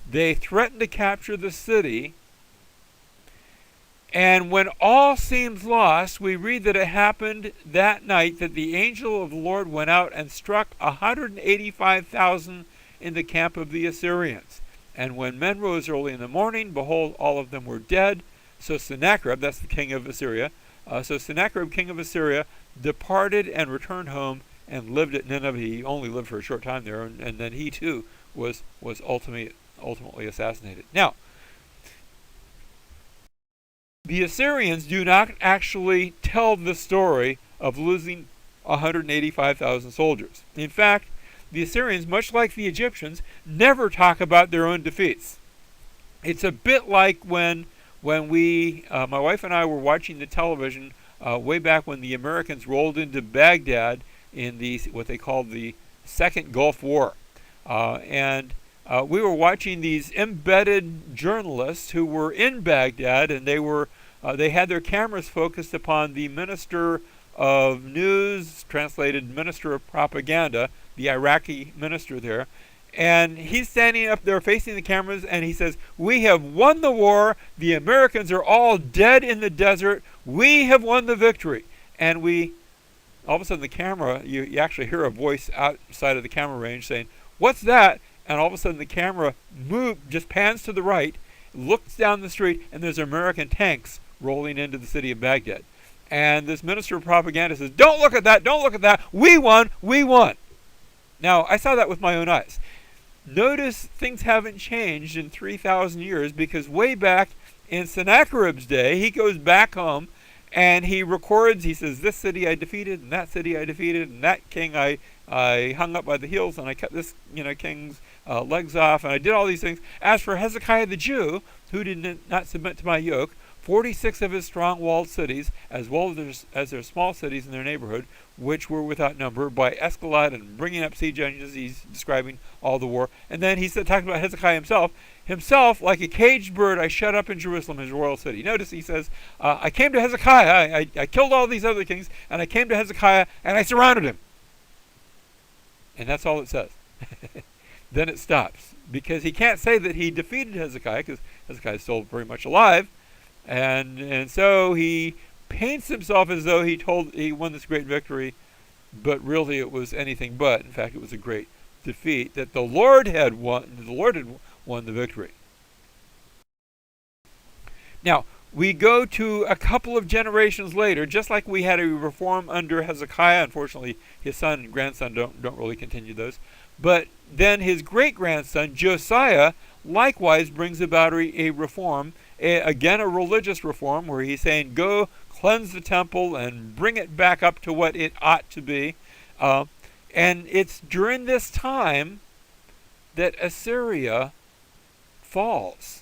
They threaten to capture the city. And when all seems lost, we read that it happened that night that the angel of the Lord went out and struck 185,000 in the camp of the Assyrians. And when men rose early in the morning, behold, all of them were dead. So Sennacherib, that's the king of Assyria, king of Assyria, departed and returned home and lived at Nineveh. He only lived for a short time there, and then he too was ultimately assassinated. Now, The Assyrians do not actually tell the story of losing 185,000 soldiers. In fact, the Assyrians, much like the Egyptians, never talk about their own defeats. It's a bit like when we, my wife and I, were watching the television way back when the Americans rolled into Baghdad in what they called the Second Gulf War, and we were watching these embedded journalists who were in Baghdad, and they had their cameras focused upon the Minister of News, translated Minister of Propaganda, the Iraqi minister there. And he's standing up there facing the cameras, and he says, "We have won the war. The Americans are all dead in the desert. We have won the victory." And all of a sudden the camera, you actually hear a voice outside of the camera range saying, "What's that?" And all of a sudden the camera just pans to the right, looks down the street, and there's American tanks rolling into the city of Baghdad. And this minister of propaganda says, "Don't look at that, don't look at that. We won, we won." Now, I saw that with my own eyes. Notice things haven't changed in 3,000 years, because way back in Sennacherib's day, he goes back home and he records, he says, "This city I defeated, and that city I defeated, and that king I hung up by the heels, and I cut this king's legs off, and I did all these things. As for Hezekiah the Jew, who did not submit to my yoke, 46 of his strong-walled cities, as well as their small cities in their neighborhood, which were without number, by Escalade and bringing up siege engines." He's describing all the war. And then he talks about Hezekiah himself, like a caged bird I shut up in Jerusalem, his royal city. Notice he says, I came to Hezekiah, I killed all these other kings, and I came to Hezekiah, and I surrounded him. And that's all it says. Then it stops, because he can't say that he defeated Hezekiah, because Hezekiah is still very much alive. And so he paints himself as though he won this great victory, but really it was anything but. In fact, it was a great defeat that the Lord had won. The Lord had won the victory. Now, we go to a couple of generations later, just like we had a reform under Hezekiah. Unfortunately, his son and grandson don't really continue those. But then his great-grandson, Josiah, likewise brings about a reform, again a religious reform, where he's saying, "Go cleanse the temple and bring it back up to what it ought to be." And it's during this time that Assyria falls.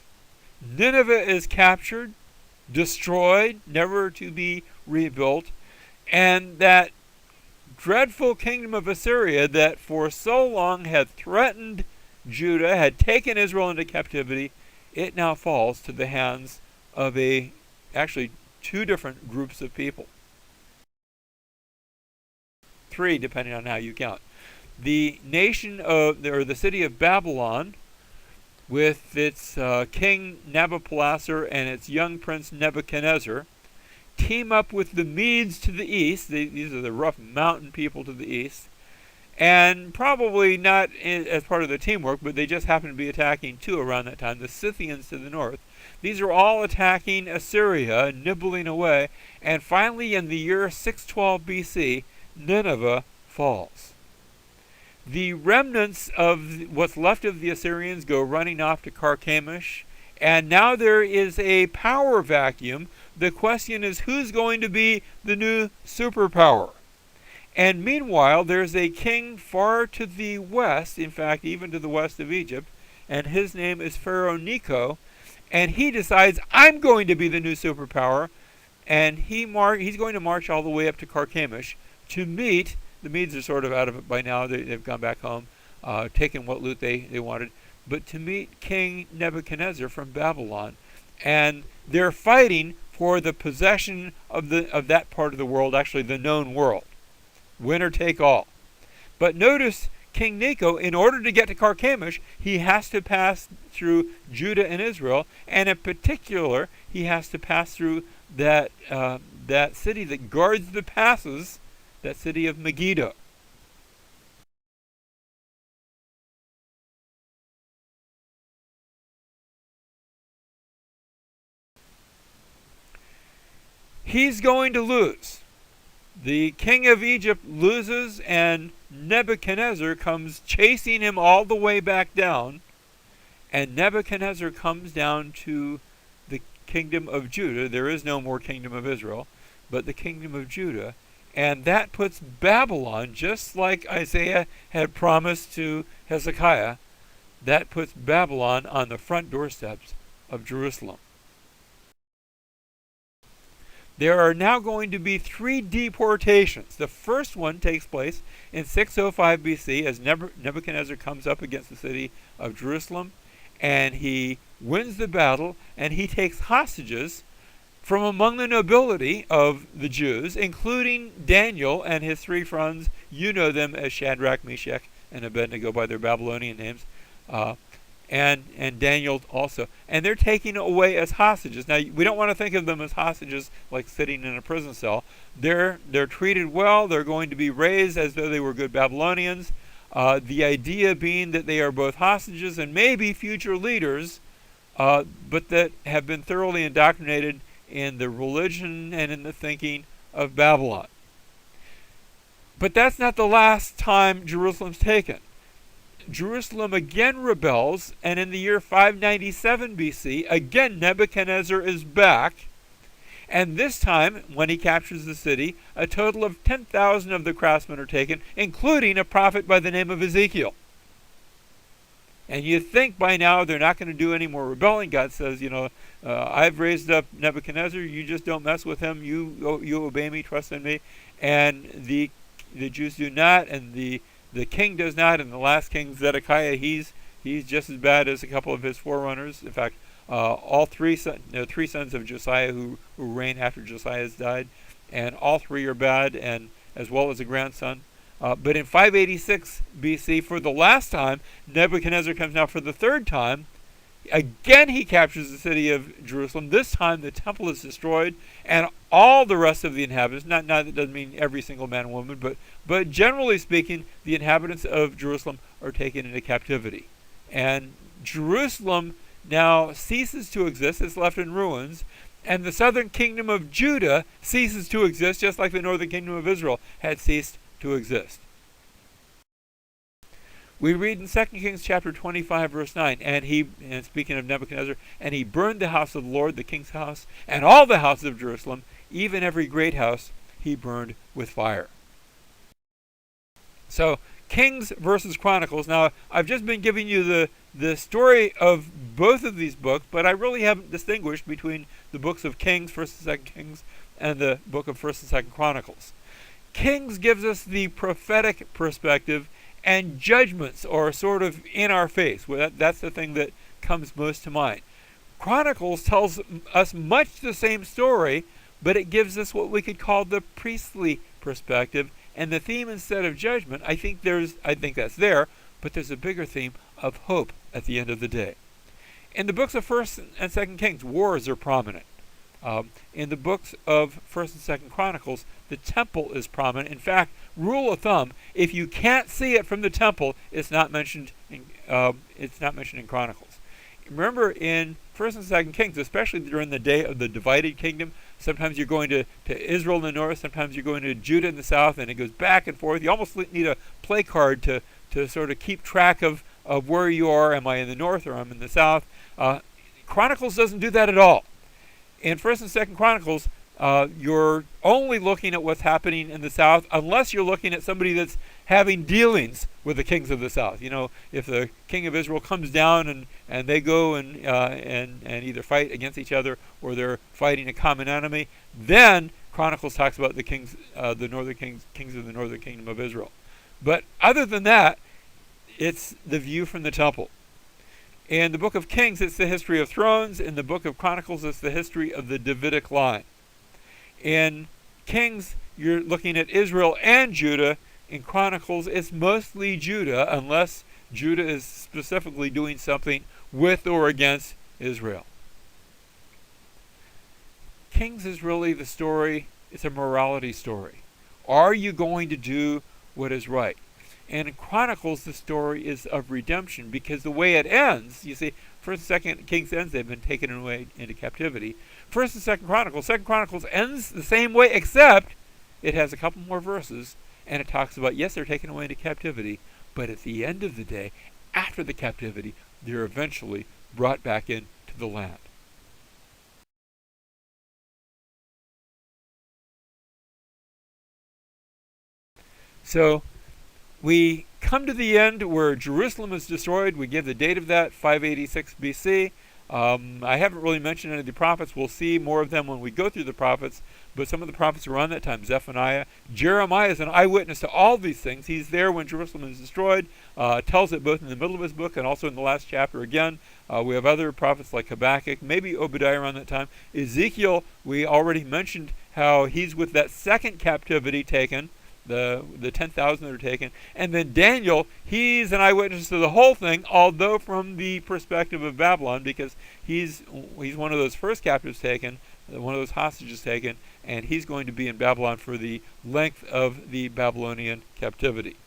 Nineveh is captured, destroyed, never to be rebuilt, and that dreadful kingdom of Assyria that for so long had threatened Judah, had taken Israel into captivity, it now falls to the hands of actually two different groups of people. Three, depending on how you count. The the city of Babylon, with its king Nabopolassar and its young prince Nebuchadnezzar, team up with the Medes to the east. These are the rough mountain people to the east. And probably not as part of the teamwork, but they just happen to be attacking too around that time, the Scythians to the north. These are all attacking Assyria, nibbling away. And finally, in the year 612 BC, Nineveh falls. The remnants of what's left of the Assyrians go running off to Carchemish, and now there is a power vacuum. The question is, who's going to be the new superpower? And meanwhile, there's a king far to the west, in fact, even to the west of Egypt, and his name is Pharaoh Necho, and he decides, I'm going to be the new superpower, and he's going to march all the way up to Carchemish to meet, the Medes are sort of out of it by now, they've gone back home, taken what loot they wanted, but to meet King Nebuchadnezzar from Babylon. And they're fighting for the possession of that part of the world, actually the known world. Winner take all. But notice King Necho, in order to get to Carchemish, he has to pass through Judah and Israel, and in particular, he has to pass through that city that guards the passes, that city of Megiddo. He's going to lose. The king of Egypt loses, and Nebuchadnezzar comes chasing him all the way back down. And Nebuchadnezzar comes down to kingdom of Judah. There is no more kingdom of Israel, but the kingdom of Judah. And that puts Babylon, just like Isaiah had promised to Hezekiah, that puts Babylon on the front doorsteps of Jerusalem. There are now going to be 3 deportations. The first one takes place in 605 BC as Nebuchadnezzar comes up against the city of Jerusalem, and he wins the battle, and he takes hostages from among the nobility of the Jews, including Daniel and his 3 friends. You know them as Shadrach, Meshach, and Abednego by their Babylonian names, and Daniel also. And they're taken away as hostages. Now, we don't want to think of them as hostages like sitting in a prison cell. They're treated well. They're going to be raised as though they were good Babylonians. The idea being that they are both hostages and maybe future leaders, but that have been thoroughly indoctrinated in the religion and in the thinking of Babylon. But that's not the last time Jerusalem's taken. Jerusalem again rebels, and in the year 597 BC, again Nebuchadnezzar is back, and this time, when he captures the city, a total of 10,000 of the craftsmen are taken, including a prophet by the name of Ezekiel. And you think by now they're not going to do any more rebelling. God says, I've raised up Nebuchadnezzar. You just don't mess with him. You obey me, trust in me. And the Jews do not, and the king does not. And the last king, Zedekiah, he's just as bad as a couple of his forerunners. In fact, all 3 sons of Josiah who reign after Josiah has died, and all 3 are bad, and as well as a grandson. But in 586 BC, for the last time, Nebuchadnezzar comes now for the 3rd time. Again, he captures the city of Jerusalem. This time, the temple is destroyed, and all the rest of the inhabitants, not that doesn't mean every single man and woman, but generally speaking, the inhabitants of Jerusalem are taken into captivity. And Jerusalem now ceases to exist. It's left in ruins. And the southern kingdom of Judah ceases to exist, just like the northern kingdom of Israel had ceased to exist. We read in 2 Kings chapter 25, verse 9, and speaking of Nebuchadnezzar, and he burned the house of the Lord, the king's house, and all the houses of Jerusalem, even every great house he burned with fire. So, Kings versus Chronicles. Now, I've just been giving you the story of both of these books, but I really haven't distinguished between the books of Kings, 1st and 2nd Kings, and the book of 1st and 2nd Chronicles. Kings gives us the prophetic perspective, and judgments are sort of in our face. Well, that's the thing that comes most to mind. Chronicles tells us much the same story, but it gives us what we could call the priestly perspective. And the theme, instead of judgment, I think that's there, but there's a bigger theme of hope at the end of the day. In the books of 1st and 2nd Kings, wars are prominent. In the books of 1st and 2nd Chronicles, the temple is prominent. In fact, rule of thumb: if you can't see it from the temple, it's not mentioned in Chronicles. Remember, in 1st and 2nd Kings, especially during the day of the divided kingdom, sometimes you're going to Israel in the north, sometimes you're going to Judah in the south, and it goes back and forth. You almost need a play card to sort of keep track of where you are. Am I in the north or I'm in the south? Chronicles doesn't do that at all. In 1st and 2nd Chronicles, you're only looking at what's happening in the south, unless you're looking at somebody that's having dealings with the kings of the south. If the king of Israel comes down and they go and either fight against each other or they're fighting a common enemy, then Chronicles talks about the kings of the northern kingdom of Israel. But other than that, it's the view from the temple. In the book of Kings, it's the history of thrones. In the book of Chronicles, it's the history of the Davidic line. In Kings, you're looking at Israel and Judah. In Chronicles, it's mostly Judah, unless Judah is specifically doing something with or against Israel. Kings is really the story, it's a morality story. Are you going to do what is right? And in Chronicles, the story is of redemption, because the way it ends, you see, 1st and 2nd Kings ends, they've been taken away into captivity. 1st and 2nd Chronicles, 2nd Chronicles ends the same way, except it has a couple more verses, and it talks about, yes, they're taken away into captivity, but at the end of the day, after the captivity, they're eventually brought back into the land. So we come to the end where Jerusalem is destroyed. We give the date of that, 586 BC. I haven't really mentioned any of the prophets. We'll see more of them when we go through the prophets, but some of the prophets around that time, Zephaniah. Jeremiah is an eyewitness to all these things. He's there when Jerusalem is destroyed, tells it both in the middle of his book and also in the last chapter again. We have other prophets like Habakkuk, maybe Obadiah around that time. Ezekiel, we already mentioned how he's with that second captivity taken, the 10,000 that are taken. And then Daniel, he's an eyewitness to the whole thing, although from the perspective of Babylon, because he's one of those first captives taken, one of those hostages taken, and he's going to be in Babylon for the length of the Babylonian captivity.